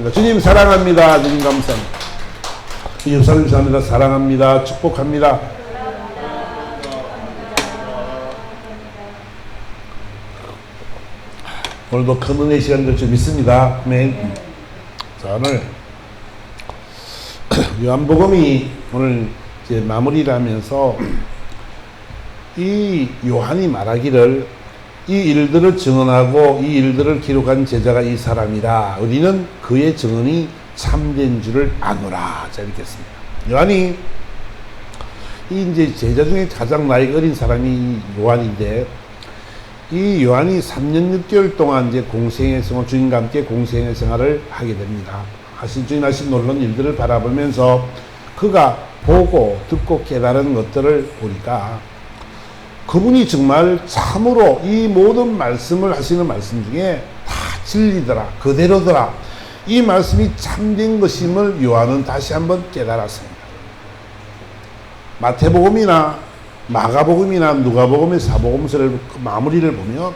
축복합니다. 주님 사랑합니다. 주님 감사합니다. 예수님 감사합니다. 사랑합니다. 축복합니다. 오늘도 큰 은혜의 시간 될 줄 믿습니다. 아멘. 자, 오늘 요한복음이 오늘 이제 마무리를 하면서 이 요한이 말하기를 이 일들을 증언하고 이 일들을 기록한 제자가 이 사람이라 우리는 그의 증언이 참된 줄을 아노라. 자, 이렇게 했습니다. 요한이 이 이제 제자 중에 가장 나이가 어린 사람이 요한인데 이 요한이 3년 6개월 동안 이제 공생의 생활, 주님과 함께 공생의 생활을 하게 됩니다. 주님 하신 놀라운 일들을 바라보면서 그가 보고 듣고 깨달은 것들을 보니까 그분이 정말 참으로 이 모든 말씀을 하시는 말씀 중에 다 진리더라, 그대로더라, 이 말씀이 참된 것임을 요한은 다시 한번 깨달았습니다. 마태복음이나 마가복음이나 누가복음의 사복음서를 마무리를 보면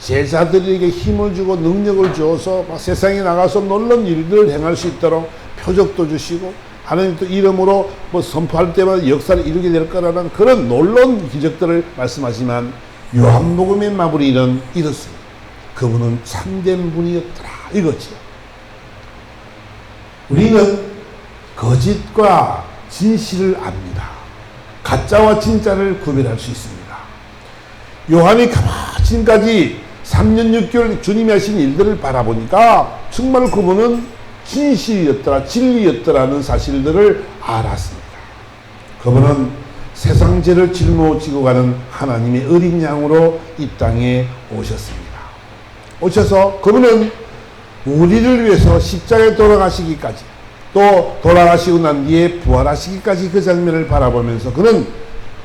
제자들에게 힘을 주고 능력을 주어서 세상에 나가서 놀라운 일들을 행할 수 있도록 표적도 주시고 하나님 또 이름으로 뭐 선포할 때마다 역사를 이루게 될 거라는 그런 놀라운 기적들을 말씀하지만 요한복음의 마무리는 이렇습니다. 그분은 참된 분이었더라 이거지요. 우리는 거짓과 진실을 압니다. 가짜와 진짜를 구별할 수 있습니다. 요한이 지금까지 3년 6개월 주님이 하신 일들을 바라보니까 정말 그분은 진실이었더라, 진리였더라는 사실들을 알았습니다. 그분은 세상 죄를 짊어지고 가는 하나님의 어린 양으로 이 땅에 오셨습니다. 오셔서 그분은 우리를 위해서 십자가에 돌아가시기까지 또 돌아가시고 난 뒤에 부활하시기까지 그 장면을 바라보면서 그는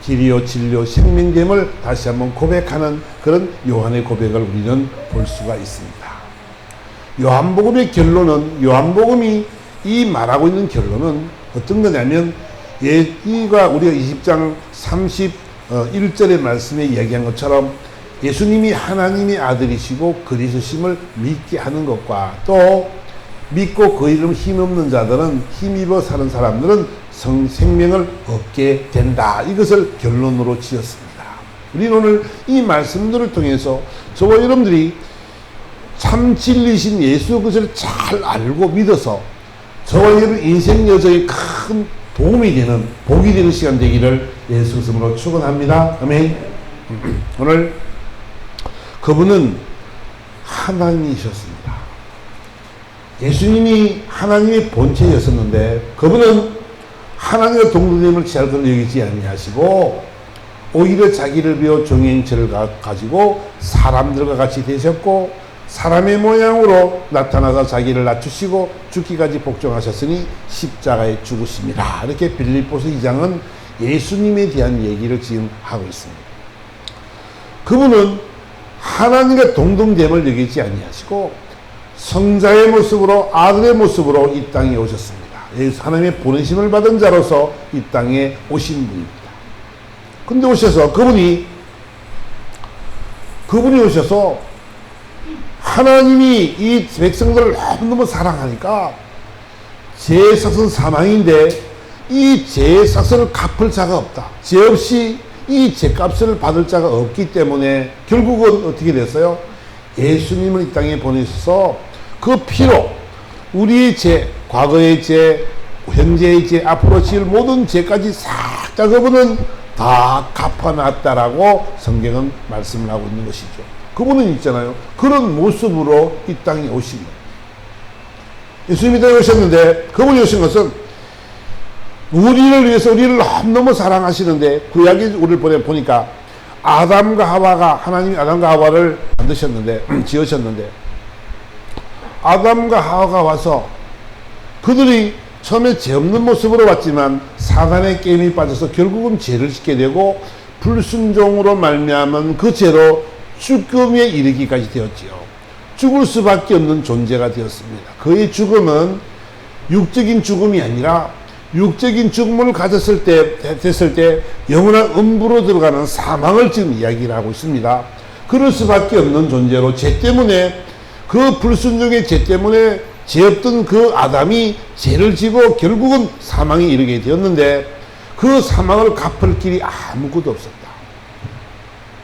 길이요 진리요 생명됨을 다시 한번 고백하는 그런 요한의 고백을 우리는 볼 수가 있습니다. 요한복음의 결론은, 요한복음이 이 말하고 있는 결론은 어떤 거냐면 이가 우리가 20장 31절의 말씀에 이야기한 것처럼 예수님이 하나님의 아들이시고 그리스도심을 믿게 하는 것과 또 믿고 그 이름 힘없는 자들은 힘입어 사는 사람들은 생명을 얻게 된다. 이것을 결론으로 지었습니다. 우리는 오늘 이 말씀들을 통해서 저와 여러분들이 참 진리신 예수 그리스도를 잘 알고 믿어서 저와 여러분 인생 여정에 큰 도움이 되는 복이 되는 시간 되기를 예수 그리스도로 축원합니다. 아멘. 오늘 그분은 하나님이셨습니다. 예수님이 하나님의 본체였었는데 그분은 하나님과 동등됨을 제할것을 여기지 아니하시고 오히려 자기를 비워 종의 형체를 가지고 사람들과 같이 되셨고 사람의 모양으로 나타나서 자기를 낮추시고 죽기까지 복종하셨으니 십자가에 죽으십니다. 이렇게 빌립보서 2장은 예수님에 대한 얘기를 지금 하고 있습니다. 그분은 하나님과 동등됨을 여기지 아니하시고 성자의 모습으로 아들의 모습으로 이 땅에 오셨습니다. 하나님의 보내심을 받은 자로서 이 땅에 오신 분입니다. 근데 오셔서 그분이 오셔서 하나님이 이 백성들을 너무너무 사랑하니까 죄의 삭은 사망인데 이 죄의 삭을 갚을 자가 없다. 죄 없이 이 죄값을 받을 자가 없기 때문에 결국은 어떻게 됐어요? 예수님을 이 땅에 보내셔서 그 피로 우리의 죄, 과거의 죄, 현재의 죄, 앞으로 지을 모든 죄까지 싹 다 그분은 다 갚아놨다라고 성경은 말씀을 하고 있는 것이죠. 그분은 있잖아요. 그런 모습으로 이 땅에 오신 거예요. 예수님이 이 땅에 오셨는데 그분이 오신 것은 우리를 위해서 우리를 너무 사랑하시는데 구약의 우리를 보니까 아담과 하와가 하나님이 아담과 하와를 만드셨는데 지으셨는데 아담과 하와가 와서 그들이 처음에 죄 없는 모습으로 왔지만 사단의 게임에 빠져서 결국은 죄를 짓게 되고 불순종으로 말미암은 그 죄로 죽음에 이르기까지 되었지요. 죽을 수밖에 없는 존재가 되었습니다. 그의 죽음은 육적인 죽음이 아니라 육적인 죽음을 가졌을 때, 됐을 때 영원한 음부로 들어가는 사망을 지금 이야기를 하고 있습니다. 그럴 수밖에 없는 존재로 죄 때문에 그 불순종의 죄 때문에 죄 없던 그 아담이 죄를 지고 결국은 사망에 이르게 되었는데 그 사망을 갚을 길이 아무것도 없었다.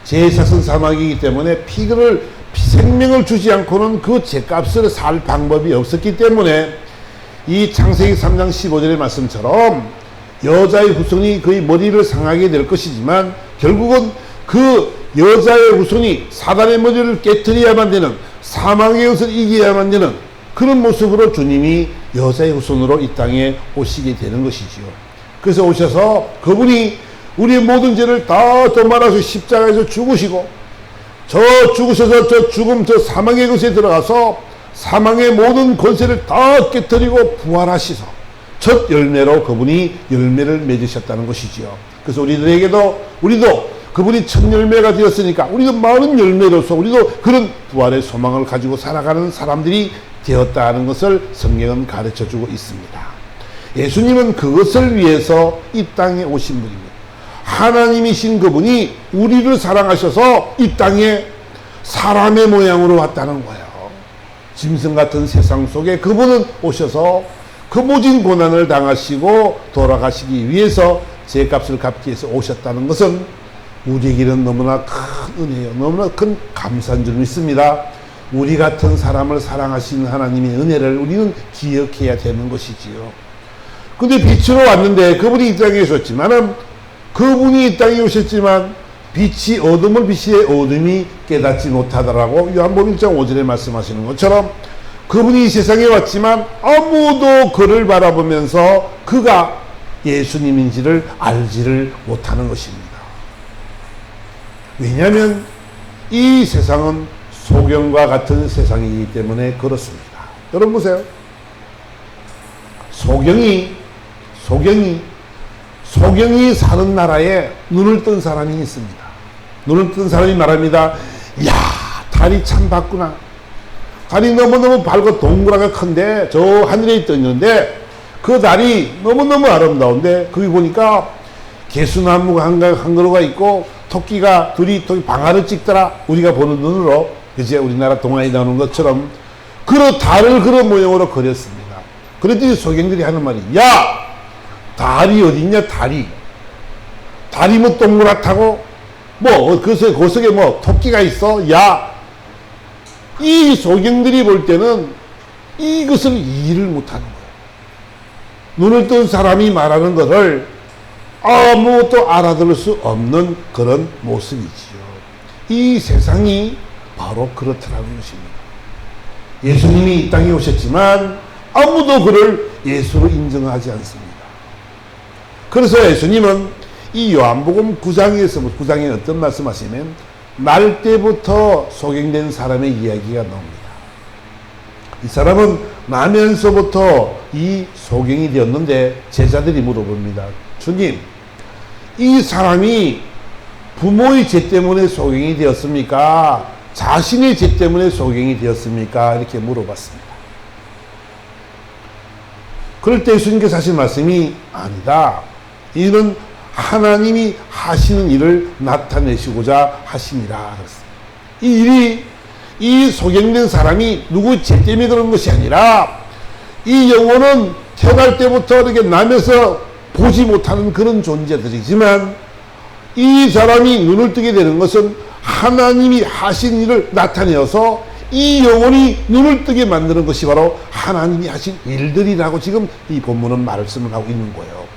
죄사선 사망이기 때문에 생명을 주지 않고는 그 죄값을 살 방법이 없었기 때문에 이 창세기 3장 15절의 말씀처럼 여자의 후손이 그의 머리를 상하게 될 것이지만 결국은 그 여자의 후손이 사단의 머리를 깨트려야만 되는, 사망의 것을 이겨야만 되는 그런 모습으로 주님이 여자의 후손으로 이 땅에 오시게 되는 것이지요. 그래서 오셔서 그분이 우리의 모든 죄를 다 도말아서 십자가에서 죽으시고 죽으셔서 저 죽음 저 사망의 것에 들어가서 사망의 모든 권세를 다 깨뜨리고 부활하시서 첫 열매로 그분이 열매를 맺으셨다는 것이지요. 그래서 우리도 그분이 첫 열매가 되었으니까 우리도 많은 열매로서 우리도 그런 부활의 소망을 가지고 살아가는 사람들이 되었다는 것을 성경은 가르쳐주고 있습니다. 예수님은 그것을 위해서 이 땅에 오신 분입니다. 하나님이신 그분이 우리를 사랑하셔서 이 땅에 사람의 모양으로 왔다는 거예요. 짐승 같은 세상 속에 그분은 오셔서 그 모진 고난을 당하시고 돌아가시기 위해서 죄값을 갚기 위해서 오셨다는 것은 우리에게는 너무나 큰 은혜요, 너무나 큰 감사인 줄 믿습니다. 우리 같은 사람을 사랑하시는 하나님의 은혜를 우리는 기억해야 되는 것이지요. 근데 빛으로 왔는데 그분이 이 땅에 오셨지만은 그분이 이 땅에 오셨지만 빛이 어둠을 빛의 어둠이 깨닫지 못하더라고 요한복음 1장 5절에 말씀하시는 것처럼 그분이 이 세상에 왔지만 아무도 그를 바라보면서 그가 예수님인지를 알지를 못하는 것입니다. 왜냐하면 이 세상은 소경과 같은 세상이기 때문에 그렇습니다. 여러분 보세요. 소경이 사는 나라에 눈을 뜬 사람이 있습니다. 눈을 뜬 사람이 말합니다. 야, 달이 참 밝구나. 달이 너무너무 밝고 동그랗게 큰데 저 하늘에 떠 있는데 그 달이 너무너무 아름다운데 거기 보니까 개수나무가 한 그루가 있고 토끼가 둘이 방아를 찍더라. 우리가 보는 눈으로 이제 우리나라 동화에 나오는 것처럼 달을 그런 모양으로 그렸습니다. 그랬더니 소경들이 하는 말이 야, 달이 어딨냐, 달이 뭐 동그랗다고 뭐 그 속에 뭐 토끼가 있어. 야, 이 소경들이 볼 때는 이것을 이해를 못하는 거예요. 눈을 뜬 사람이 말하는 것을 아무것도 알아들을 수 없는 그런 모습이지요. 이 세상이 바로 그렇더라는 것입니다. 예수님이 이 땅에 오셨지만 아무도 그를 예수로 인정하지 않습니다. 그래서 예수님은 이 요한복음 9장에 어떤 말씀하시면 날 때부터 소경된 사람의 이야기가 나옵니다. 이 사람은 나면서부터 이 소경이 되었는데 제자들이 물어봅니다. 주님, 이 사람이 부모의 죄 때문에 소경이 되었습니까? 자신의 죄 때문에 소경이 되었습니까? 이렇게 물어봤습니다. 그럴 때 예수님께서 하신 말씀이 아니다. 이는 하나님이 하시는 일을 나타내시고자 하심이라. 이 일이 이 소경된 사람이 누구 죄 때문에 그런 것이 아니라 이 영혼은 태어날 때부터 이렇게 남에서 보지 못하는 그런 존재들이지만 이 사람이 눈을 뜨게 되는 것은 하나님이 하신 일을 나타내어서 이 영혼이 눈을 뜨게 만드는 것이 바로 하나님이 하신 일들이라고 지금 이 본문은 말씀을 하고 있는 거예요.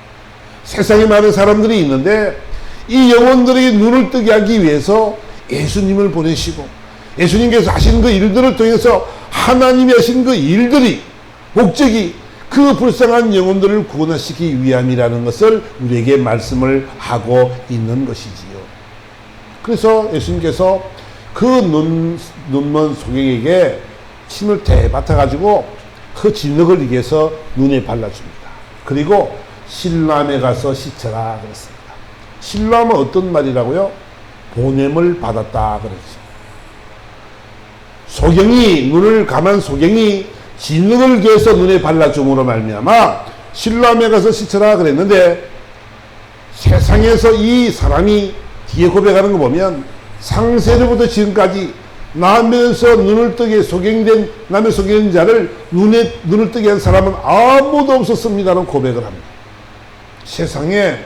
세상에 많은 사람들이 있는데 이 영혼들에게 눈을 뜨게 하기 위해서 예수님을 보내시고 예수님께서 하신 그 일들을 통해서 하나님이 하신 그 일들이 목적이 그 불쌍한 영혼들을 구원하시기 위함이라는 것을 우리에게 말씀을 하고 있는 것이지요. 그래서 예수님께서 그 눈먼 소경에게 침을 대받아 가지고 그 진흙을 이겨서 눈에 발라줍니다. 그리고 실로암에 가서 씻어라 그랬습니다. 실로암은 어떤 말이라고요? 보냄을 받았다 그랬죠. 눈을 감은 소경이 진흙을 개서 눈에 발라줌으로 말미암아 실로암에 가서 씻어라 그랬는데 세상에서 이 사람이 뒤에 고백하는 거 보면 상세로부터 지금까지 나면서 눈을 뜨게 소경된, 남의 소경된 자를 눈을 뜨게 한 사람은 아무도 없었습니다라는 고백을 합니다. 세상에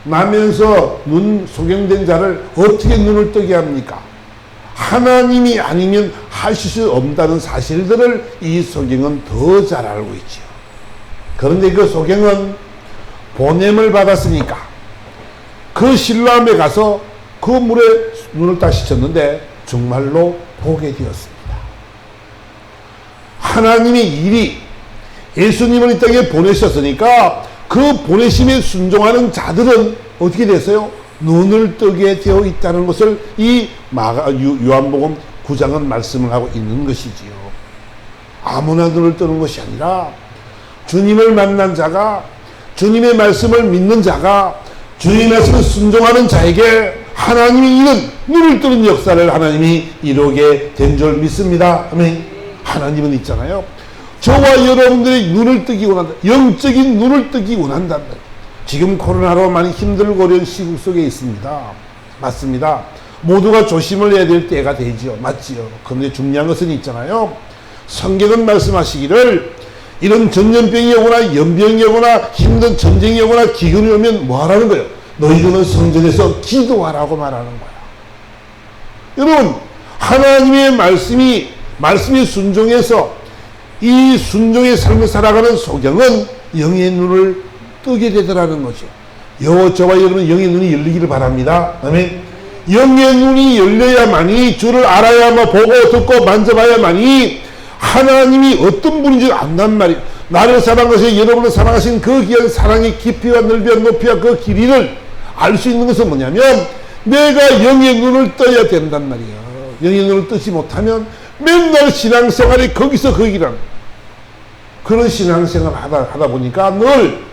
나면서 소경된 자를 어떻게 눈을 뜨게 합니까? 하나님이 아니면 하실 수 없다는 사실들을 이 소경은 더 잘 알고 있죠. 그런데 그 소경은 보냄을 받았으니까 그 실로암에 가서 그 물에 눈을 딱 씻었는데 정말로 보게 되었습니다. 하나님의 일이 예수님을 이 땅에 보내셨으니까 그 보내심에 순종하는 자들은 어떻게 됐어요? 눈을 뜨게 되어 있다는 것을 이 요한복음 9장은 말씀을 하고 있는 것이지요. 아무나 눈을 뜨는 것이 아니라 주님을 만난 자가, 주님의 말씀을 믿는 자가, 주님의 말씀을 순종하는 자에게 하나님이 이런 눈을 뜨는 역사를 하나님이 이루게 된 줄 믿습니다. 아멘. 하나님은 있잖아요. 저와 여러분들이 눈을 뜨기 원한다. 영적인 눈을 뜨기 원한다. 지금 코로나로 많이 힘들고 어려운 시국 속에 있습니다. 맞습니다. 모두가 조심을 해야 될 때가 되지요. 맞지요. 그런데 중요한 것은 있잖아요. 성경은 말씀하시기를 이런 전염병이 오거나 연병이 오거나 힘든 전쟁이 오거나 기근이 오면 뭐 하라는 거예요? 너희들은 성전에서 기도하라고 말하는 거야. 여러분, 하나님의 말씀이 순종해서 이 순종의 삶을 살아가는 소경은 영의 눈을 뜨게 되더라는 거죠. 저와 여러분 영의 눈이 열리기를 바랍니다. 아멘. 영의 눈이 열려야만이 주를 알아야만 보고 듣고 만져봐야만이 하나님이 어떤 분인지 안단 말이에요. 나를 사랑하시고 여러분을 사랑하신 그 귀한 사랑의 깊이와 넓이와 높이와 그 길이를 알 수 있는 것은 뭐냐면 내가 영의 눈을 떠야 된단 말이에요. 영의 눈을 뜨지 못하면 맨날 신앙생활이 거기서 거기란 그런 신앙생활을 하다 보니까 늘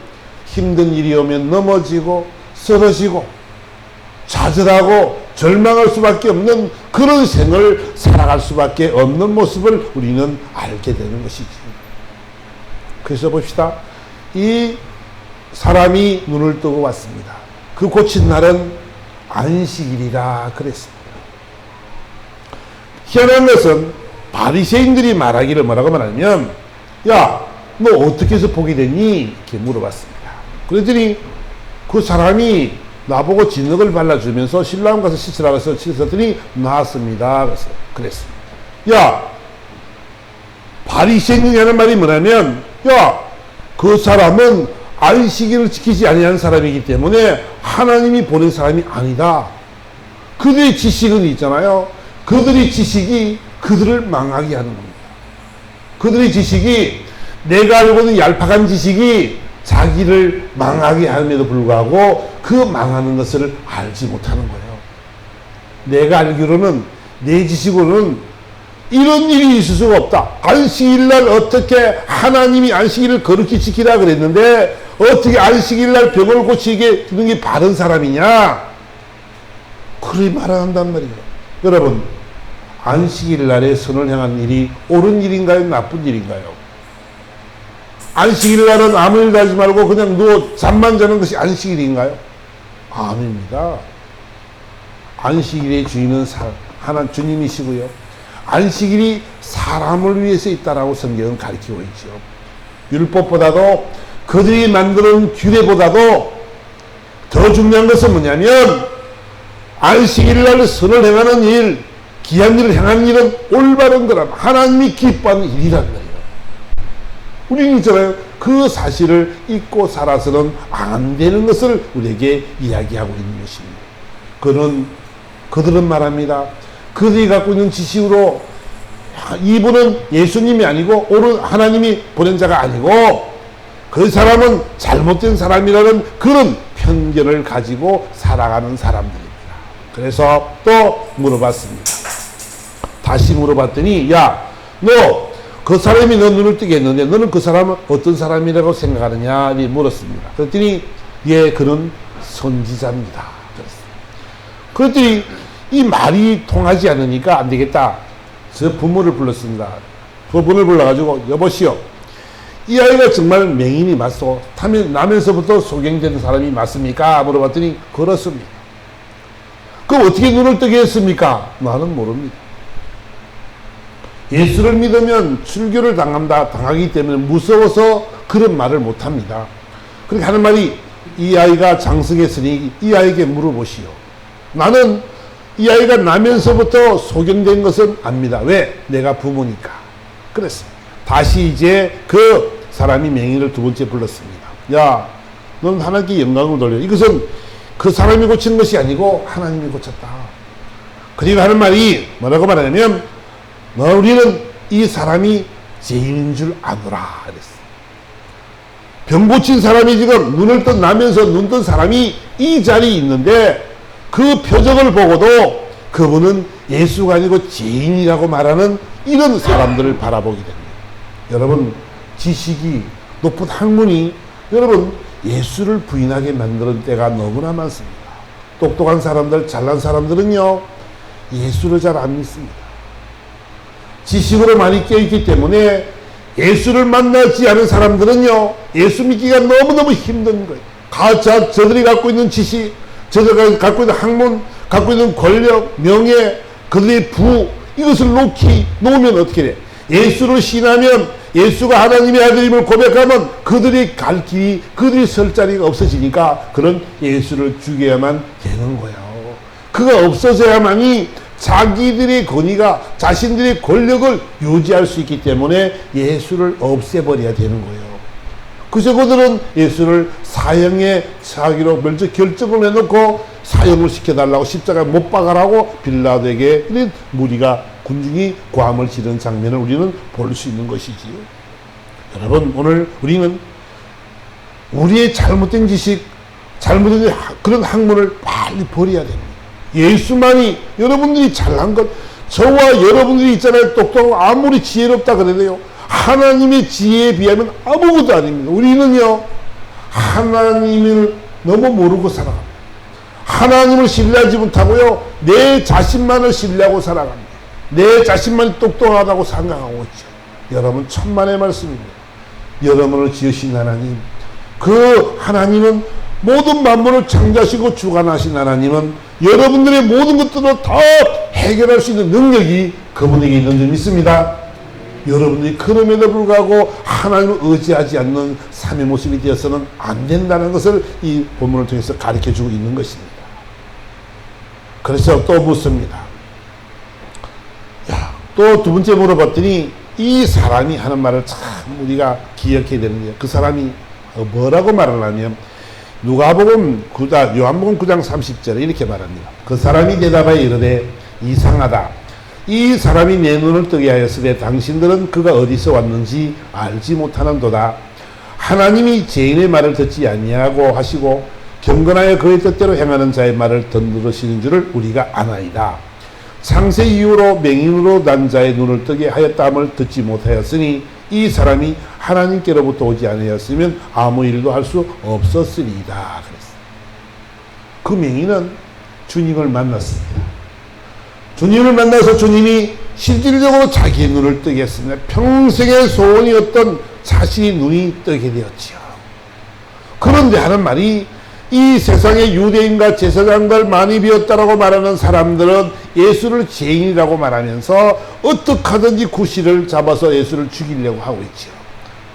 힘든 일이 오면 넘어지고 쓰러지고 좌절하고 절망할 수밖에 없는 그런 생을 살아갈 수밖에 없는 모습을 우리는 알게 되는 것이지. 그래서 봅시다. 이 사람이 눈을 뜨고 왔습니다. 그 고친 날은 안식일이라 그랬습니다. 희한한 것은 바리새인들이 말하기를 뭐라고 말하냐면 야, 너 어떻게 해서 복이 됐니? 이렇게 물어봤습니다. 그랬더니 그 사람이 나보고 진흙을 발라주면서 실로암 가서 씻으라고 해서 씻었더니 나았습니다. 그랬습니다. 야, 바리새인이 하는 말이 뭐냐면 야, 그 사람은 안식일을 지키지 아니하는 사람이기 때문에 하나님이 보낸 사람이 아니다. 그들의 지식은 있잖아요. 그들의 지식이 그들을 망하게 하는 겁니다. 그들의 지식이 내가 알고 있는 얄팍한 지식이 자기를 망하게 함에도 불구하고 그 망하는 것을 알지 못하는 거예요. 내가 알기로는 내 지식으로는 이런 일이 있을 수가 없다. 안식일날 어떻게 하나님이 안식일을 거룩히 지키라 그랬는데 어떻게 안식일날 병을 고치게 두는 게 바른 사람이냐? 그리 말한단 말이에요. 여러분, 안식일날에 선을 향한 일이 옳은 일인가요? 나쁜 일인가요? 안식일날은 아무 일도 하지 말고 그냥 누워 잠만 자는 것이 안식일인가요? 아닙니다. 안식일의 주인은 하나님 주님이시고요. 안식일이 사람을 위해서 있다라고 성경은 가르치고 있죠. 율법보다도 그들이 만드는 규례보다도 더 중요한 것은 뭐냐면 안식일날 선을 행하는 일, 귀한 일을 행하는 일은 올바른 거란 하나님이 기뻐하는 일이란 말이에요. 우리는 있잖아요. 그 사실을 잊고 살아서는 안 되는 것을 우리에게 이야기하고 있는 것입니다. 그들은 말합니다. 그들이 갖고 있는 지식으로 이분은 예수님이 아니고 옳은 하나님이 보낸 자가 아니고 그 사람은 잘못된 사람이라는 그런 편견을 가지고 살아가는 사람들입니다. 그래서 또 물어봤습니다. 다시 물어봤더니 야, 너 그 사람이 너 눈을 뜨게 했는데 너는 그 사람은 어떤 사람이라고 생각하느냐 물었습니다. 그랬더니 예, 그는 선지자입니다. 그랬더니 이 말이 통하지 않으니까 안 되겠다. 저 부모를 불렀습니다. 부모를 불러가지고 여보시오, 이 아이가 정말 맹인이 맞소? 나면서부터 소경된 사람이 맞습니까? 물어봤더니 그렇습니다. 그럼 어떻게 눈을 뜨게 했습니까? 나는 모릅니다. 예수를 믿으면 출교를 당하기 때문에 무서워서 그런 말을 못합니다. 그렇게 하는 말이, 이 아이가 장성했으니 이 아이에게 물어보시오. 나는 이 아이가 나면서부터 소견된 것은 압니다. 왜? 내가 부모니까. 그랬어요. 다시 이제 그 사람이 맹인을 두 번째 불렀습니다. 야, 넌 하나님께 영광을 돌려. 이것은 그 사람이 고친 것이 아니고 하나님이 고쳤다. 그리고 하는 말이 뭐라고 말하냐면, 우리는 이 사람이 죄인인 줄 아노라 그랬어요. 병 고친 사람이 지금 눈을 나면서 눈 뜬 사람이 이 자리에 있는데, 그 표정을 보고도 그분은 예수가 아니고 죄인이라고 말하는 이런 사람들을 바라보게 됩니다. 여러분, 지식이 높은 학문이 여러분 예수를 부인하게 만드는 때가 너무나 많습니다. 똑똑한 사람들, 잘난 사람들은요, 예수를 잘 안 믿습니다. 지식으로 많이 깨어있기 때문에 예수를 만나지 않은 사람들은요, 예수 믿기가 너무너무 힘든 거예요. 저들이 갖고 있는 지식, 저들이 갖고 있는 학문, 갖고 있는 권력, 명예, 그들의 부, 이것을 놓으면 어떻게 돼? 예수를 신하면, 예수가 하나님의 아들임을 고백하면 그들이 갈 길이, 그들이 설 자리가 없어지니까 그런 예수를 죽여야만 되는 거예요. 그가 없어져야만이 자기들의 권위가, 자신들의 권력을 유지할 수 있기 때문에 예수를 없애버려야 되는 거예요. 그래서 그들은 예수를 사형에 처하기로 먼저 결정을 해놓고 사형을 시켜달라고 십자가에 못 박아라고 빌라도에게 무리가 군중이 고함을 지르는 장면을 우리는 볼 수 있는 것이지요. 여러분, 오늘 우리는 우리의 잘못된 지식, 잘못된 그런 학문을 빨리 버려야 됩니다. 예수만이, 여러분들이 잘난 것, 저와 여러분들이 있잖아요. 똑똑하고 아무리 지혜롭다 그래도요, 하나님의 지혜에 비하면 아무것도 아닙니다. 우리는요, 하나님을 너무 모르고 살아갑니다. 하나님을 신뢰하지 못하고요, 내 자신만을 신뢰하고 살아갑니다. 내 자신만이 똑똑하다고 생각하고 있죠. 여러분, 천만의 말씀입니다. 여러분을 지으신 하나님, 그 하나님은 모든 만물을 창조하시고 주관하신 하나님은 여러분들의 모든 것들을 다 해결할 수 있는 능력이 그분에게 있는 줄 믿습니다. 여러분들이 그럼에도 불구하고 하나님을 의지하지 않는 삶의 모습이 되어서는 안 된다는 것을 이 본문을 통해서 가르쳐주고 있는 것입니다. 그래서 또 묻습니다. 또 두 번째 물어봤더니, 이 사람이 하는 말을 참 우리가 기억해야 되는데, 그 사람이 뭐라고 말을 하냐면, 요한복음 9장 30절에 이렇게 말합니다. 그 사람이 대답하여 이르되, 이상하다. 이 사람이 내 눈을 뜨게 하였으되 당신들은 그가 어디서 왔는지 알지 못하는도다. 하나님이 죄인의 말을 듣지 아니하고 하시고 경건하여 그의 뜻대로 행하는 자의 말을 듣는 줄을 우리가 아나이다. 창세 이후로 맹인으로 난 자의 눈을 뜨게 하였다함을 듣지 못하였으니 이 사람이 하나님께로부터 오지 아니하였으면 아무 일도 할 수 없었으리이다. 그랬어요. 그 맹인은 주님을 만났습니다. 주님을 만나서 주님이 실질적으로 자기의 눈을 뜨게 했습니다. 평생의 소원이었던 자신의 눈이 뜨게 되었지요. 그런데 하는 말이, 이 세상의 유대인과 제사장들 많이 비었다라고 말하는 사람들은 예수를 죄인이라고 말하면서 어떻게 하든지 구실을 잡아서 예수를 죽이려고 하고 있죠.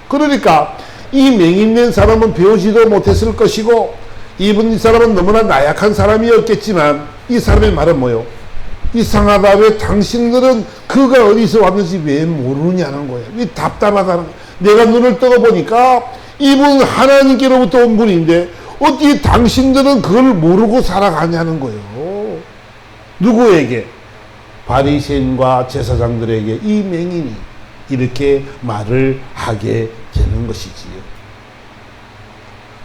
그러니까 이 맹인된 사람은 배우지도 못했을 것이고, 이 사람은 너무나 나약한 사람이었겠지만, 이 사람의 말은 뭐요? 이상하다. 왜 당신들은 그가 어디서 왔는지 왜 모르냐는 거예요. 이 답답하다는 거예요. 내가 눈을 떠 보니까 이분은 하나님께로부터 온 분인데 어떻게 당신들은 그걸 모르고 살아가냐는 거예요. 누구에게? 바리새인과 제사장들에게 이 맹인이 이렇게 말을 하게 되는 것이지요.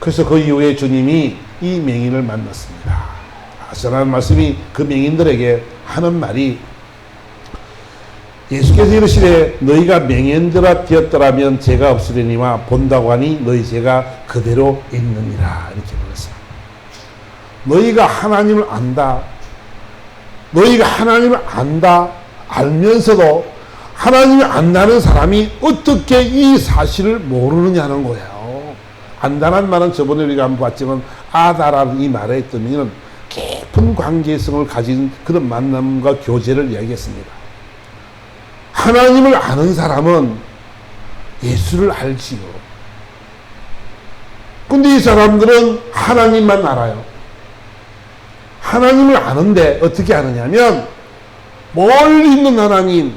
그래서 그 이후에 주님이 이 맹인을 만났습니다. 아시라는 말씀이 그 맹인들에게 하는 말이, 예수께서 이르시되 너희가 맹인들아 되었더라면 죄가 없으려니와 본다고 하니 너희 죄가 그대로 있느니라. 이렇게 말했습니다. 너희가 하나님을 안다. 너희가 하나님을 안다. 알면서도 하나님을 안다는 사람이 어떻게 이 사실을 모르느냐는 거예요. 안다는 말은 저번에 우리가 한번 봤지만 아다라는 이 말의 뜻은 깊은 관계성을 가진 그런 만남과 교제를 이야기했습니다. 하나님을 아는 사람은 예수를 알지요. 근데 이 사람들은 하나님만 알아요. 하나님을 아는데 어떻게 아느냐면 멀리 있는 하나님,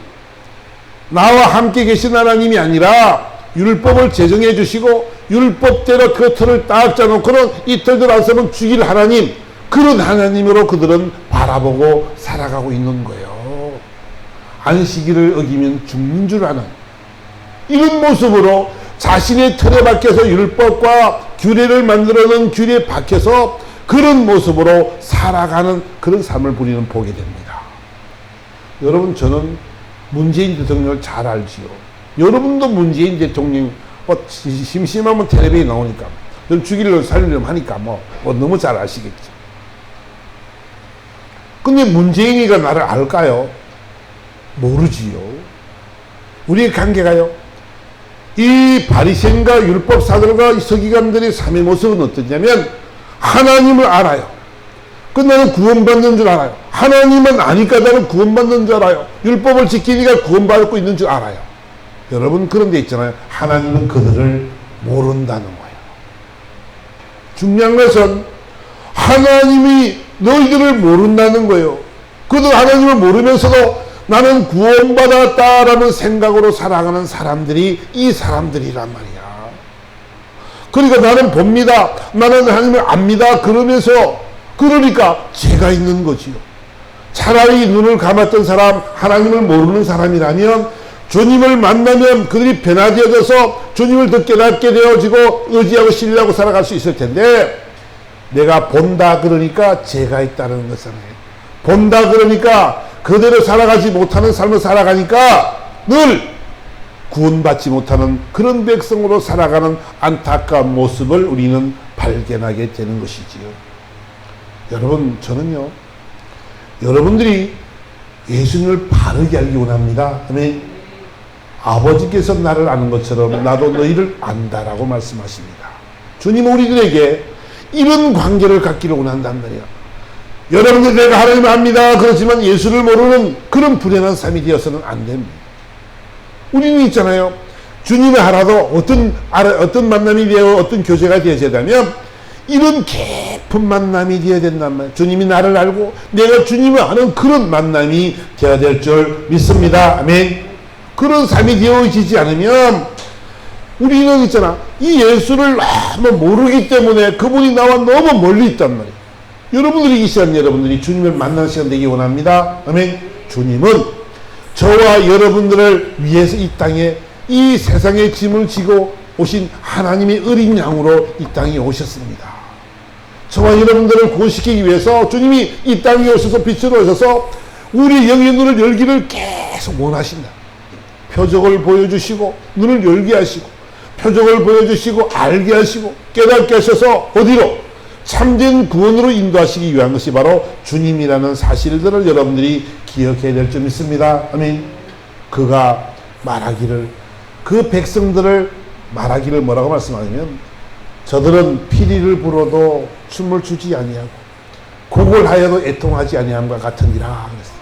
나와 함께 계신 하나님이 아니라 율법을 제정해 주시고 율법대로 그 틀을 딱 짜놓고는 이 틀들 안서는 죽일 하나님, 그런 하나님으로 그들은 바라보고 살아가고 있는 거예요. 안식일을 어기면 죽는 줄 아는 이런 모습으로 자신의 틀에 박혀서 율법과 규례를 만들어놓은 규례에 박혀서 그런 모습으로 살아가는 그런 삶을 우리는 보게 됩니다. 여러분, 저는 문재인 대통령을 잘 알지요. 여러분도 문재인 대통령 심심하면 텔레비에 나오니까 죽이려고 살리려고 하니까 너무 잘 아시겠죠. 근데 문재인이가 나를 알까요? 모르지요. 우리의 관계가요, 이 바리새인과 율법사들과 서기관들의 삶의 모습은 어떠냐면 하나님을 알아요. 그 나는 구원받는 줄 알아요. 하나님은 아니까 나는 구원받는 줄 알아요. 율법을 지키니까 구원받고 있는 줄 알아요. 여러분, 그런 데 있잖아요. 하나님은 그들을 모른다는 거예요. 중요한 것은 하나님이 너희들을 모른다는 거예요. 그들 하나님을 모르면서도 나는 구원받았다라는 생각으로 살아가는 사람들이 이 사람들이란 말이야. 그러니까 나는 봅니다, 나는 하나님을 압니다 그러면서, 그러니까 죄가 있는 거지요. 차라리 눈을 감았던 사람, 하나님을 모르는 사람이라면 주님을 만나면 그들이 변화되어져서 주님을 더 깨닫게 되어지고 의지하고 신뢰하고 살아갈 수 있을 텐데, 내가 본다 그러니까 죄가 있다는 것이잖아요. 본다 그러니까 그대로 살아가지 못하는 삶을 살아가니까 늘 구원받지 못하는 그런 백성으로 살아가는 안타까운 모습을 우리는 발견하게 되는 것이지요. 여러분, 저는요, 여러분들이 예수님을 바르게 알기 원합니다. 아멘. 아버지께서 나를 아는 것처럼 나도 너희를 안다라고 말씀하십니다. 주님은 우리들에게 이런 관계를 갖기를 원한단 말이야. 여러분들, 내가 하나님을 압니다 그렇지만 예수를 모르는 그런 불행한 삶이 되어서는 안 됩니다. 우리는 있잖아요, 주님을 알아도 어떤 만남이 되어 어떤 교제가 되어지려면 이런 깊은 만남이 되어야 된단 말이에요. 주님이 나를 알고 내가 주님을 아는 그런 만남이 되어야 될 줄 믿습니다. 아멘. 그런 삶이 되어지지 않으면 우리는 있잖아, 이 예수를 너무 모르기 때문에 그분이 나와 너무 멀리 있단 말이에요. 여러분들이 이 시간, 여러분들이 주님을 만나는 시간 되기 원합니다. 아멘. 주님은 저와 여러분들을 위해서 이 땅에, 이 세상의 짐을 지고 오신 하나님의 어린 양으로 이 땅에 오셨습니다. 저와 여러분들을 구원시키기 위해서 주님이 이 땅에 오셔서 빛으로 오셔서 우리 영의 눈을 열기를 계속 원하신다. 표적을 보여주시고 눈을 열게 하시고 표적을 보여주시고 알게 하시고 깨닫게 하셔서 어디로? 참된 구원으로 인도하시기 위한 것이 바로 주님이라는 사실들을 여러분들이 기억해야 될 줄 믿습니다. 아멘. 그가 말하기를, 그 백성들을 말하기를 뭐라고 말씀하냐면, 저들은 피리를 불어도 춤을 추지 아니하고 곡을 하여도 애통하지 아니함과 같으니라 그랬어요.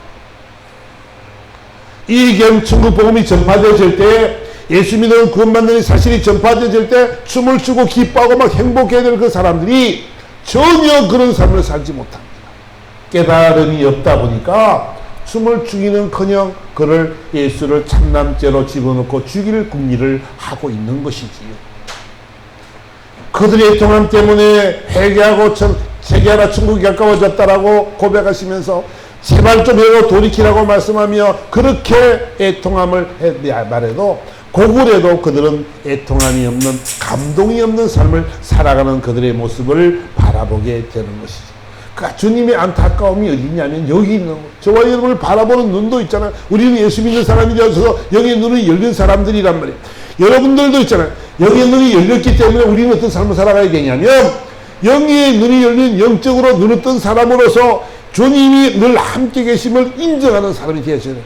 이경 천국 복음이 전파되어질 때, 예수 믿는 구원받는 사실이 전파되어질 때 춤을 추고 기뻐하고 막 행복해야 될 그 사람들이 전혀 그런 삶을 살지 못합니다. 깨달음이 없다 보니까 춤을 추기는커녕 그를 예수를 참남죄로 집어넣고 죽일 궁리를 하고 있는 것이지요. 그들의 애통함 때문에 회개하고 회개하라 천국이 가까워졌다라고 고백하시면서 제발 좀 해고 돌이키라고 말씀하며 그렇게 애통함을 말해도 고굴에도 그들은 애통함이 없는, 감동이 없는 삶을 살아가는 그들의 모습을 바라보게 되는 것이죠. 그러니까 주님의 안타까움이 어디 있냐면 여기 있는 거예요. 저와 여러분을 바라보는 눈도 있잖아요. 우리는 예수 믿는 사람이 되어서 영의 눈이 열린 사람들이란 말이에요. 여러분들도 있잖아요. 영의 눈이 열렸기 때문에 우리는 어떤 삶을 살아가야 되냐면 영의 눈이 열린, 영적으로 눈을 뜬 사람으로서 주님이 늘 함께 계심을 인정하는 사람이 되어져야 돼요.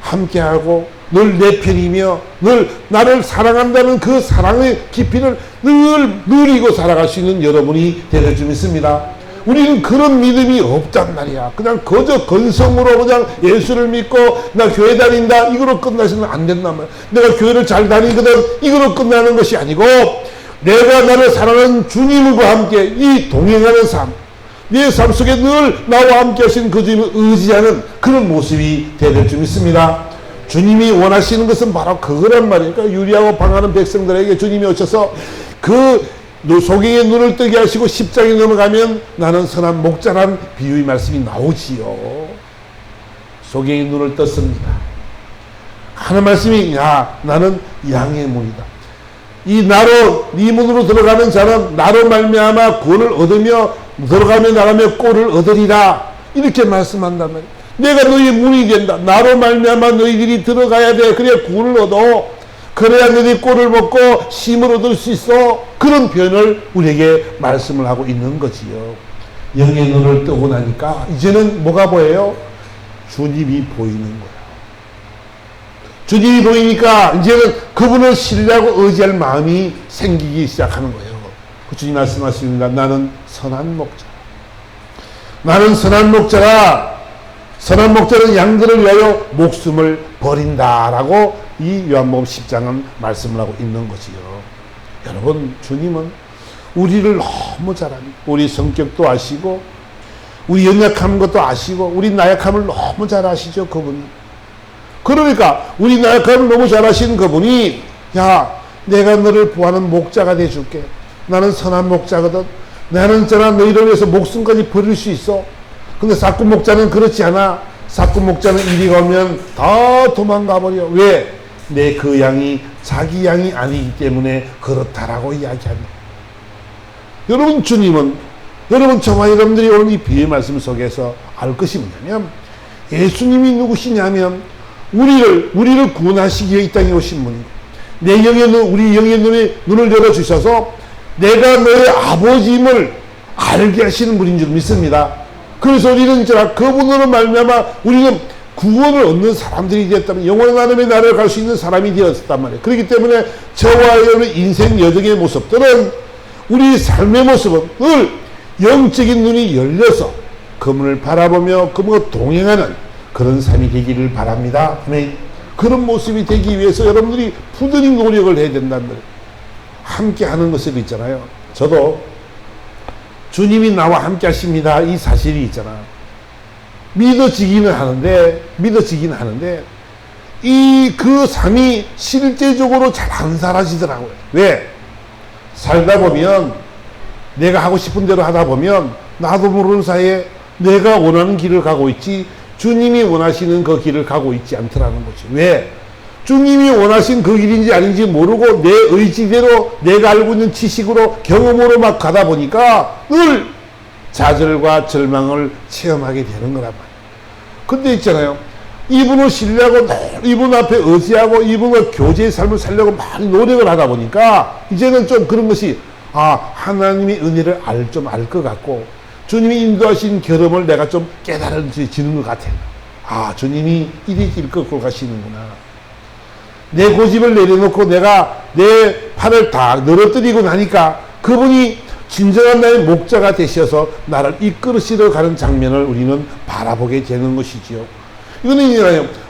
함께하고 늘 내 편이며 늘 나를 사랑한다는 그 사랑의 깊이를 늘 누리고 살아갈 수 있는 여러분이 되실 줄 믿습니다. 우리는 그런 믿음이 없단 말이야. 그냥 거저 건성으로 그냥 예수를 믿고 나 교회 다닌다 이거로 끝나서는 안 된단 말이야. 내가 교회를 잘 다니거든 이거로 끝나는 것이 아니고 내가 나를 사랑하는 주님과 함께 이 동행하는 삶, 내 삶 속에 늘 나와 함께 하시는 그 주님을 의지하는 그런 모습이 되야 될 줄 믿습니다. 주님이 원하시는 것은 바로 그거란 말이에요. 그러니까 유리하고 방하는 백성들에게 주님이 오셔서 그 소경의 눈을 뜨게 하시고 십장에 넘어가면 나는 선한 목자란 비유의 말씀이 나오지요. 소경의 눈을 떴습니다. 하는 말씀이 야 나는 양의 문이다. 이 나로 네 문으로 들어가는 자는 나로 말미암아 구원을 얻으며 들어가며 나가며 꼴을 얻으리라. 이렇게 말씀한단 말이에요. 내가 너희 문이 된다. 나로 말미암아 너희들이 들어가야 돼. 그래야 구원을 얻어. 그래야 너희 꼴을 먹고 쉼을 얻을 수 있어. 그런 표현을 우리에게 말씀을 하고 있는 거지요. 영의 눈을 뜨고 나니까 이제는 뭐가 보여요? 주님이 보이는 거야. 주님이 보이니까 이제는 그분을 신뢰하고 의지할 마음이 생기기 시작하는 거예요. 그 주님 말씀하십니다. 나는 선한 목자. 나는 선한 목자라. 선한 목자는 양들을 위하여 목숨을 버린다라고 이 요한복음 10장은 말씀을 하고 있는 것이요. 여러분 주님은 우리를 너무 잘 압니다. 우리 성격도 아시고 우리 연약한 것도 아시고 우리 나약함을 너무 잘 아시죠. 그분이. 그러니까 우리 나약함을 너무 잘 아시는 그분이 야 내가 너를 보호하는 목자가 돼줄게. 나는 선한 목자거든. 나는 저나 너희를 위해서 목숨까지 버릴 수 있어. 근데 사꾼 목자는 그렇지 않아. 사꾼 목자는 이리가 오면 다 도망가 버려. 왜? 내 그 양이 자기 양이 아니기 때문에 그렇다라고 이야기합니다. 여러분 주님은 여러분 저와 여러분들이 오늘 이 비유의 말씀 속에서 알 것이 뭐냐면 예수님이 누구시냐면 우리를 구원하시기 위해 이 땅에 오신 분이고 내 영의 눈, 우리 영의 눈을 열어주셔서 내가 너의 아버지임을 알게 하시는 분인 줄 믿습니다. 그래서 우리는 그분으로 말미암아 우리는 구원을 얻는 사람들이 되었다면 영원한 하나님의 나라를 갈 수 있는 사람이 되었단 말이에요. 그렇기 때문에 저와 여러분의 인생 여정의 모습들은 우리 삶의 모습은 늘 영적인 눈이 열려서 그분을 바라보며 그분과 동행하는 그런 삶이 되기를 바랍니다. 아멘. 그런 모습이 되기 위해서 여러분들이 부단히 노력을 해야 된다는 거예요. 함께 하는 것을 있잖아요. 저도 주님이 나와 함께 하십니다. 이 사실이 있잖아. 믿어지기는 하는데 그 삶이 실제적으로 잘 안 사라지더라고요. 왜? 살다 보면 내가 하고 싶은 대로 하다 보면 나도 모르는 사이에 내가 원하는 길을 가고 있지 주님이 원하시는 그 길을 가고 있지 않더라는 거지. 왜? 주님이 원하신 그 길인지 아닌지 모르고 내 의지대로 내가 알고 있는 지식으로 경험으로 막 가다 보니까 늘 좌절과 절망을 체험하게 되는 거란 말이에요. 근데 있잖아요. 이분을 신뢰하고 이분 앞에 의지하고 이분과 교제의 삶을 살려고 많이 노력을 하다 보니까 이제는 좀 그런 것이 하나님의 은혜를 좀 알 것 같고 주님이 인도하신 결함을 내가 좀 깨달아지는 것 같아요. 주님이 이리 길 꺾고 가시는구나. 내 고집을 내려놓고 내가 내 팔을 다 늘어뜨리고 나니까 그분이 진정한 나의 목자가 되셔서 나를 이끌으시러 가는 장면을 우리는 바라보게 되는 것이지요.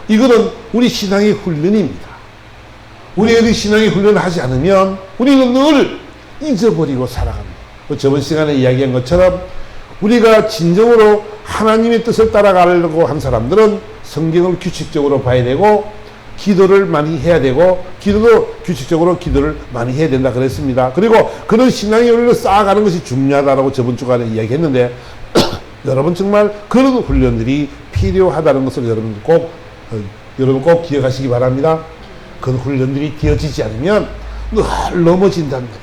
이거는 우리 신앙의 훈련입니다. 우리가 신앙의 훈련을 하지 않으면 우리는 늘 잊어버리고 살아갑니다. 저번 시간에 이야기한 것처럼 우리가 진정으로 하나님의 뜻을 따라가려고 한 사람들은 성경을 규칙적으로 봐야 되고 기도를 많이 해야 되고 기도도 규칙적으로 기도를 많이 해야 된다 그랬습니다. 그리고 그런 신앙의 훈련을 쌓아가는 것이 중요하다고 저번 주간에 이야기했는데 여러분 정말 그런 훈련들이 필요하다는 것을 여러분 꼭 기억하시기 바랍니다. 그런 훈련들이 되어지지 않으면 늘 넘어진다는 거예요.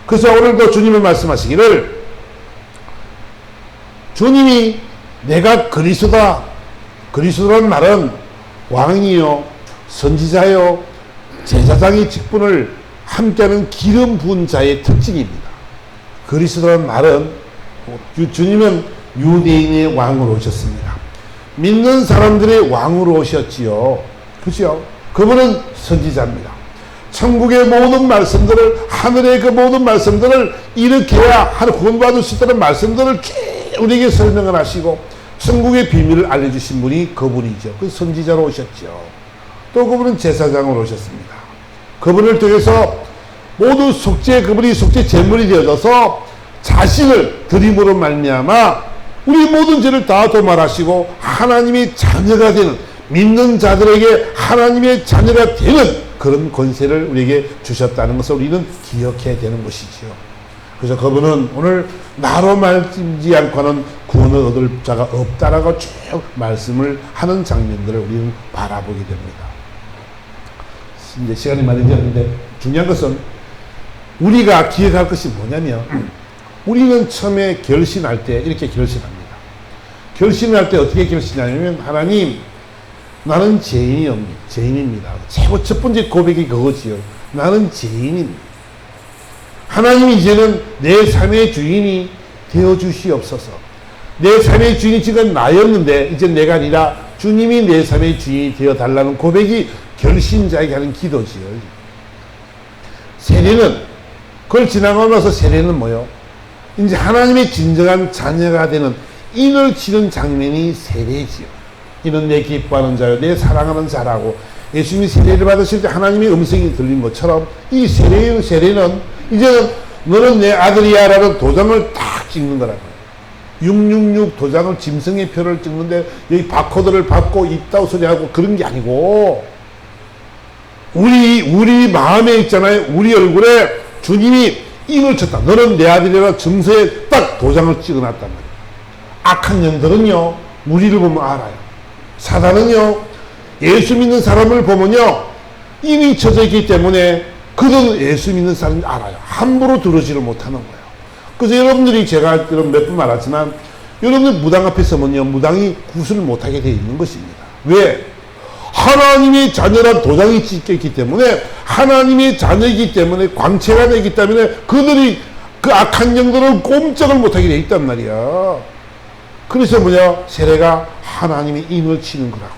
그래서 오늘도 주님은 말씀하시기를 주님이 내가 그리스도다. 그리스도란 말은 왕이요 선지자요 제사장의 직분을 함께하는 기름 부은 자의 특징입니다. 그리스도란 말은 주님은 유대인의 왕으로 오셨습니다. 믿는 사람들의 왕으로 오셨지요. 그죠? 그분은 선지자입니다. 천국의 모든 말씀들을, 하늘의 그 모든 말씀들을 일으켜야 하는 구원받을 수 있다는 말씀들을 쭉 우리에게 설명을 하시고 천국의 비밀을 알려주신 분이 그분이죠. 그 선지자로 오셨죠. 또 그분은 제사장으로 오셨습니다. 그분을 통해서 모두 속죄, 그분이 속죄 제물이 되어져서 자신을 드림으로 말미암아 우리 모든 죄를 다 도말하시고 하나님의 자녀가 되는, 믿는 자들에게 하나님의 자녀가 되는 그런 권세를 우리에게 주셨다는 것을 우리는 기억해야 되는 것이지요. 그래서 그분은 오늘 나로 말지 않고는 구원을 얻을 자가 없다라고 쭉 말씀을 하는 장면들을 우리는 바라보게 됩니다. 이제 시간이 많이 되었는데 중요한 것은 우리가 기억할 것이 뭐냐면 우리는 처음에 결신할 때 이렇게 결신합니다. 결신할 때 어떻게 결신하냐면 하나님, 나는 죄인입니다. 최고 첫 번째 고백이 그거지요. 나는 죄인입니다. 하나님이 이제는 내 삶의 주인이 되어주시옵소서. 내 삶의 주인이 지금 나였는데 이제 내가 아니라 주님이 내 삶의 주인이 되어달라는 고백이 결신자에게 하는 기도지요. 세례는, 그걸 지나고 나서 세례는 뭐요? 이제 하나님의 진정한 자녀가 되는 인을 치는 장면이 세례지요. 이는 내 기뻐하는 자요, 내 사랑하는 자라고 예수님이 세례를 받으실 때 하나님의 음성이 들린 것처럼 이 세례는 이제는 너는 내 아들이야 라는 도장을 딱 찍는 거라고요. 666 도장을, 짐승의 표를 찍는데 여기 바코드를 받고 있다고 소리하고 그런 게 아니고 우리 마음에 있잖아요. 우리 얼굴에 주님이 인을 쳤다. 너는 내 아들이라 증서에 딱 도장을 찍어놨단 말이에요. 악한 영들은요, 우리를 보면 알아요. 사단은요, 예수 믿는 사람을 보면요, 인이 쳐져 있기 때문에 그들은 예수 믿는 사람이 알아요. 함부로 들어지를 못하는 거예요. 그래서 여러분들이 제가 몇 번 말했지만 여러분들 무당 앞에 서면요, 무당이 구슬을 못하게 되어 있는 것입니다. 왜? 하나님의 자녀란 도장이 찍혔기 때문에, 하나님의 자녀이기 때문에, 광채가 되기 때문에 그들이 그 악한 영들은 꼼짝을 못하게 되어 있단 말이야. 그래서 세례가 하나님의 인을 치는 거라고.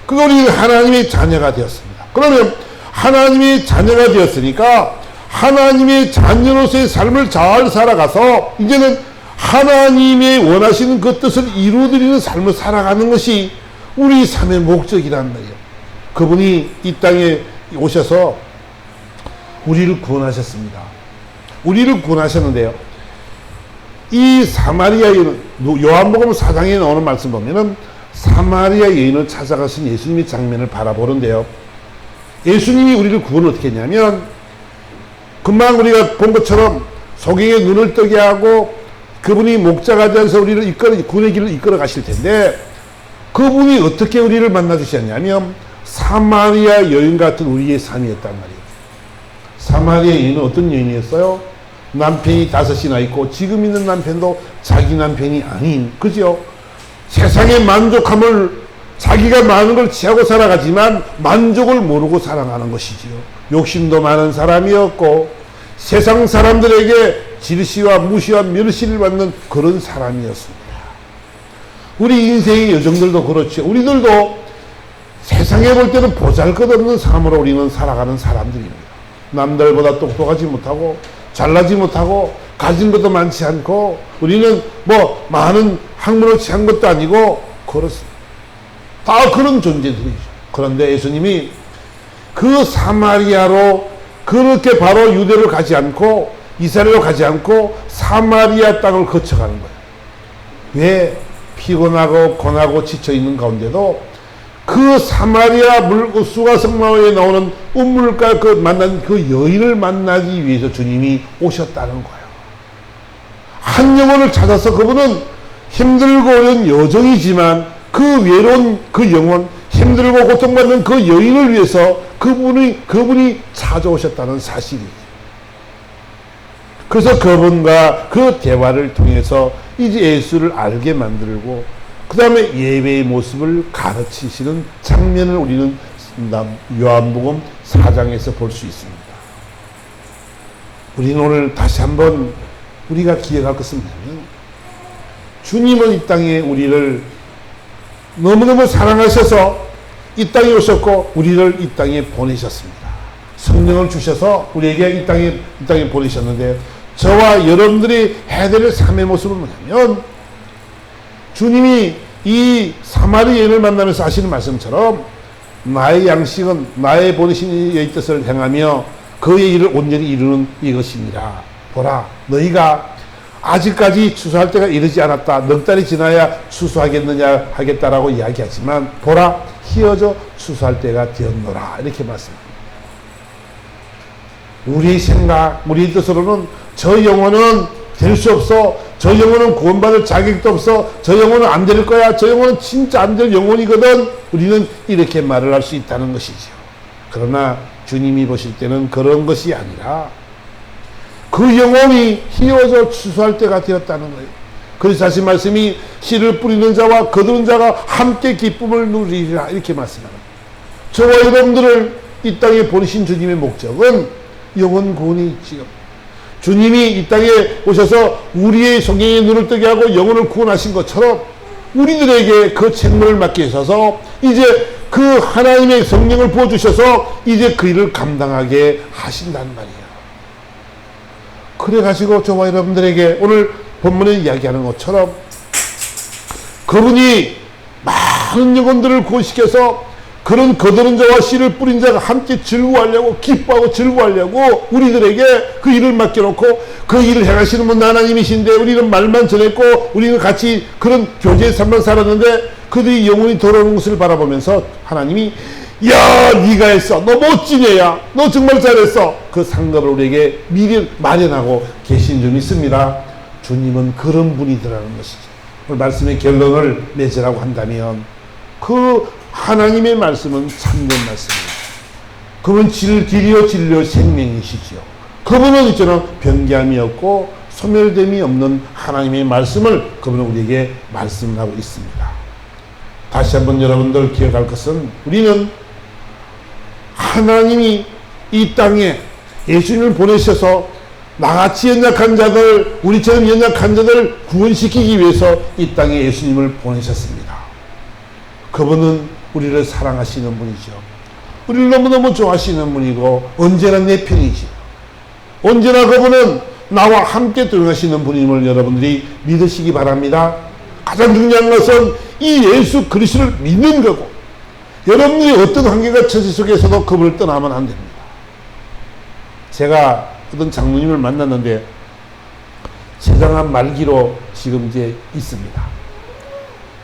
그거 우리 하나님의 자녀가 되었습니다. 그러면 하나님의 자녀가 되었으니까 하나님의 자녀로서의 삶을 잘 살아가서 이제는 하나님의 원하시는 그 뜻을 이루어드리는 삶을 살아가는 것이 우리 삶의 목적이란 말이에요. 그분이 이 땅에 오셔서 우리를 구원하셨습니다. 우리를 구원하셨는데요, 이 사마리아 여인, 요한복음 4장에 나오는 말씀 보면은 사마리아 여인을 찾아가신 예수님의 장면을 바라보는데요, 예수님이 우리를 구원을 어떻게 했냐면 금방 우리가 본 것처럼 소경의 눈을 뜨게 하고 그분이 목자가 되어서 우리를 구원의 길을 이끌어 가실 텐데, 그분이 어떻게 우리를 만나 주셨냐면 사마리아 여인 같은 우리의 삶이었단 말이에요. 사마리아 여인은 어떤 여인이었어요? 남편이 5이나 있고 지금 있는 남편도 자기 남편이 아닌, 그죠? 세상의 만족함을, 자기가 많은 걸 취하고 살아가지만 만족을 모르고 살아가는 것이지요. 욕심도 많은 사람이었고 세상 사람들에게 질시와 무시와 멸시를 받는 그런 사람이었습니다. 우리 인생의 여정들도 그렇죠. 우리들도 세상에 볼 때는 보잘것없는 삶으로 우리는 살아가는 사람들입니다. 남들보다 똑똑하지 못하고 잘나지 못하고 가진 것도 많지 않고 우리는 많은 학문을 취한 것도 아니고 그렇습니다. 다 그런 존재들이죠. 그런데 예수님이 그 사마리아로 그렇게 바로 유대로 가지 않고 이스라엘로 가지 않고 사마리아 땅을 거쳐가는 거예요. 왜? 피곤하고 고나고 지쳐있는 가운데도 그 사마리아 수가성마을에 나오는 운물가 만난 그 여인을 만나기 위해서 주님이 오셨다는 거예요. 한 영혼을 찾아서 그분은 힘들고 어려운 여정이지만 그 외로운 그 영혼, 힘들고 고통받는 그 여인을 위해서 그분이 찾아오셨다는 사실이에요. 그래서 그분과 그 대화를 통해서 이제 예수를 알게 만들고 그 다음에 예배의 모습을 가르치시는 장면을 우리는 요한복음 4장에서 볼 수 있습니다. 우리는 오늘 다시 한번 우리가 기억할 것은 뭐냐면 주님은 이 땅에 우리를 너무너무 사랑하셔서 이 땅에 오셨고 우리를 이 땅에 보내셨습니다. 성령을 주셔서 우리에게 이 땅에 보내셨는데, 저와 여러분들이 해야 될 삶의 모습은 뭐냐면, 주님이 이 사마리 여인을 만나면서 하시는 말씀처럼 나의 양식은 나의 보내신 이의 뜻을 행하며 그의 일을 온전히 이루는 이것입니다. 보라, 너희가 아직까지 추수할 때가 이르지 않았다. 넉 달이 지나야 추수하겠느냐 하겠다라고 이야기하지만, 보라, 희어져 추수할 때가 되었노라, 이렇게 말씀합니다. 우리의 생각, 우리의 뜻으로는 저 영혼은 될 수 없어, 저 영혼은 구원받을 자격도 없어, 저 영혼은 안 될 거야, 저 영혼은 진짜 안 될 영혼이거든, 우리는 이렇게 말을 할 수 있다는 것이죠. 그러나 주님이 보실 때는 그런 것이 아니라 그 영혼이 희어져 추수할 때가 되었다는 거예요. 그래서 다시 말씀이 씨를 뿌리는 자와 거두는 자가 함께 기쁨을 누리리라, 이렇게 말씀합니다. 저와 여러분들을 이 땅에 보내신 주님의 목적은 영혼 구원이 있지요. 주님이 이 땅에 오셔서 우리의 성경의 눈을 뜨게 하고 영혼을 구원하신 것처럼 우리들에게 그 책무를 맡기셔서 이제 그 하나님의 성령을 부어주셔서 이제 그 일을 감당하게 하신다는 말이에요. 그래가지고 저와 여러분들에게 오늘 본문에 이야기하는 것처럼 그분이 많은 영혼들을 구원시켜서 그런 거두는 자와 씨를 뿌린 자가 함께 즐거워하려고, 기뻐하고 즐거워하려고 우리들에게 그 일을 맡겨놓고, 그 일을 행하시는 분 하나님이신데 우리는 말만 전했고 우리는 같이 그런 교제의 삶만 살았는데, 그들이 영혼이 돌아오는 것을 바라보면서 하나님이, 야, 네가 했어, 너 멋진 애야, 너 정말 잘했어, 그 상급을 우리에게 미리 마련하고 계신 줄 믿습니다. 주님은 그런 분이더라는 것이죠. 오늘 말씀의 결론을 맺으라고 한다면 그 하나님의 말씀은 참된 말씀입니다. 그분은 길이요 진리요 생명이시지요. 그분은 있잖아 변개함이 없고 소멸됨이 없는 하나님의 말씀을 그분은 우리에게 말씀하고 있습니다. 다시 한번 여러분들 기억할 것은, 우리는 하나님이 이 땅에 예수님을 보내셔서 나같이 연약한 자들, 우리처럼 연약한 자들을 구원시키기 위해서 이 땅에 예수님을 보내셨습니다. 그분은 우리를 사랑하시는 분이죠. 우리를 너무너무 좋아하시는 분이고 언제나 내 편이지. 언제나 그분은 나와 함께 동행하시는 분임을 여러분들이 믿으시기 바랍니다. 가장 중요한 것은 이 예수 그리스도를 믿는 거고, 여러분들이 어떤 환경과 처지 속에서도 그분을 떠나면 안 됩니다. 제가 어떤 장로님을 만났는데 세상한 말기로 지금 이제 있습니다.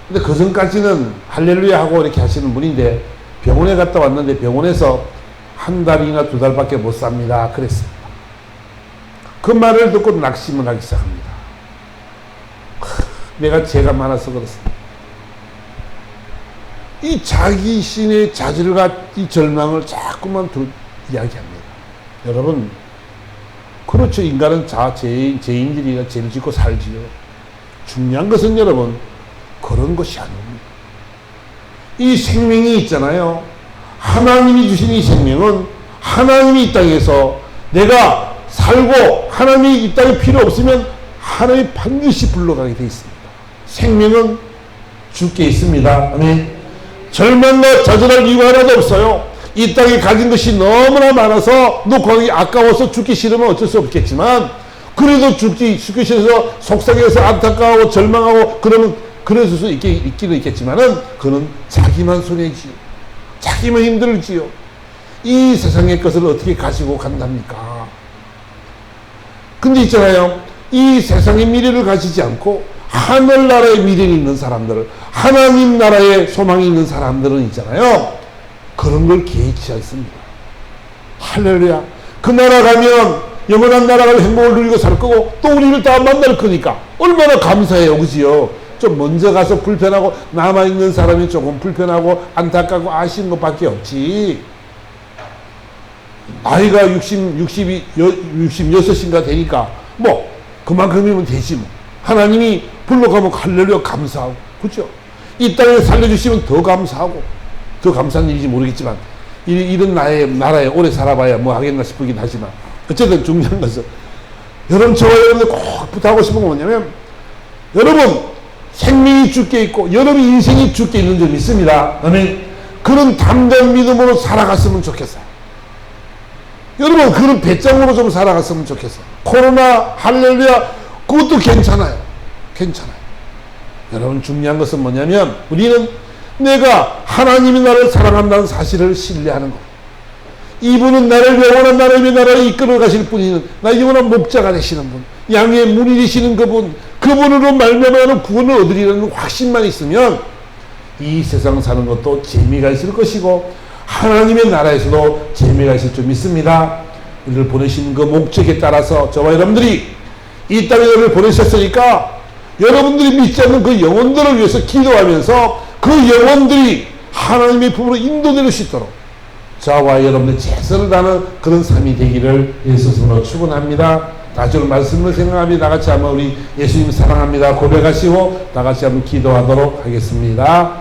근데 그 전까지는 할렐루야 하고 이렇게 하시는 분인데, 병원에 갔다 왔는데 병원에서 한 달이나 두 달밖에 못 삽니다, 그랬습니다. 그 말을 듣고 낙심을 하기 시작합니다. 내가 죄가 많아서 그렇습니다. 이 자기 신의 자질과 이 절망을 자꾸만 이야기합니다. 여러분, 그렇죠. 인간은 죄인들이가 죄를 짓고 살지요. 중요한 것은 여러분, 그런 것이 아닙니다. 이 생명이 있잖아요. 하나님이 주신 이 생명은 하나님이 이 땅에서 내가 살고 하나님이 이 땅에 필요 없으면 하나님이 반드시 불러가게 되어 있습니다. 생명은 주께 있습니다. 아멘. 절망과 좌절할 이유가 하나도 없어요. 이 땅에 가진 것이 너무나 많아서 놓고 하기 아까워서 죽기 싫으면 어쩔 수 없겠지만, 그래도 죽기 싫어서 속상해서 안타까워 절망하고 그러면 그럴 수 있기는 있겠지만은 그는 자기만 손해지요. 자기만 힘들지요. 이 세상의 것을 어떻게 가지고 간답니까? 근데 있잖아요. 이 세상의 미래를 가지지 않고 하늘나라의 미래가 있는 사람들, 하나님 나라의 소망이 있는 사람들은 있잖아요. 그런 걸 개의치 않습니다. 할렐루야. 그 나라 가면 영원한 나라가 행복을 누리고 살 거고 또 우리를 다 만날 거니까 얼마나 감사해요. 그지요? 좀 먼저 가서 불편하고 남아있는 사람이 조금 불편하고 안타깝고 아쉬운 것밖에 없지. 나이가 66인가 되니까 뭐 그만큼이면 되지 뭐. 하나님이 불러가면 할렐루야 감사하고, 그렇죠? 이 땅에 살려주시면 더 감사하고, 더 감사한 일인지 모르겠지만 이런 나라에 오래 살아봐야 뭐 하겠나 싶긴 하지만, 어쨌든 중요한 것은 여러분, 저와 여러분들 꼭 부탁하고 싶은 건 뭐냐면, 여러분 생명이 주께 있고 여러분 인생이 주께 있는 줄 믿습니다. 아멘. 그런 담대한 믿음으로 살아갔으면 좋겠어요. 여러분, 그런 배짱으로 좀 살아갔으면 좋겠어요. 코로나, 할렐루야, 그것도 괜찮아요. 괜찮아요. 여러분, 중요한 것은 뭐냐면, 우리는 내가 하나님이 나를 사랑한다는 사실을 신뢰하는 것. 이분은 나를 영원한 나라의 나라에 이끌어 가실 분이는 나 영원한 목자가 되시는 분, 양의 문이 되시는 그분으로 말미암아 구원을 얻으리라는 확신만 있으면 이 세상 사는 것도 재미가 있을 것이고 하나님의 나라에서도 재미가 있을 줄 믿습니다. 우리를 보내신 그 목적에 따라서 저와 여러분들이 이 땅에 우리를 보내셨으니까 여러분들이 믿지 않는 그 영혼들을 위해서 기도하면서 그 영혼들이 하나님의 품으로 인도될 수 있도록 저와 여러분들 최선을 다하는 그런 삶이 되기를 예수님으로 축원합니다. 다시 오늘 말씀을 생각하며 다같이 한번 우리 예수님 사랑합니다 고백하시고 다같이 한번 기도하도록 하겠습니다.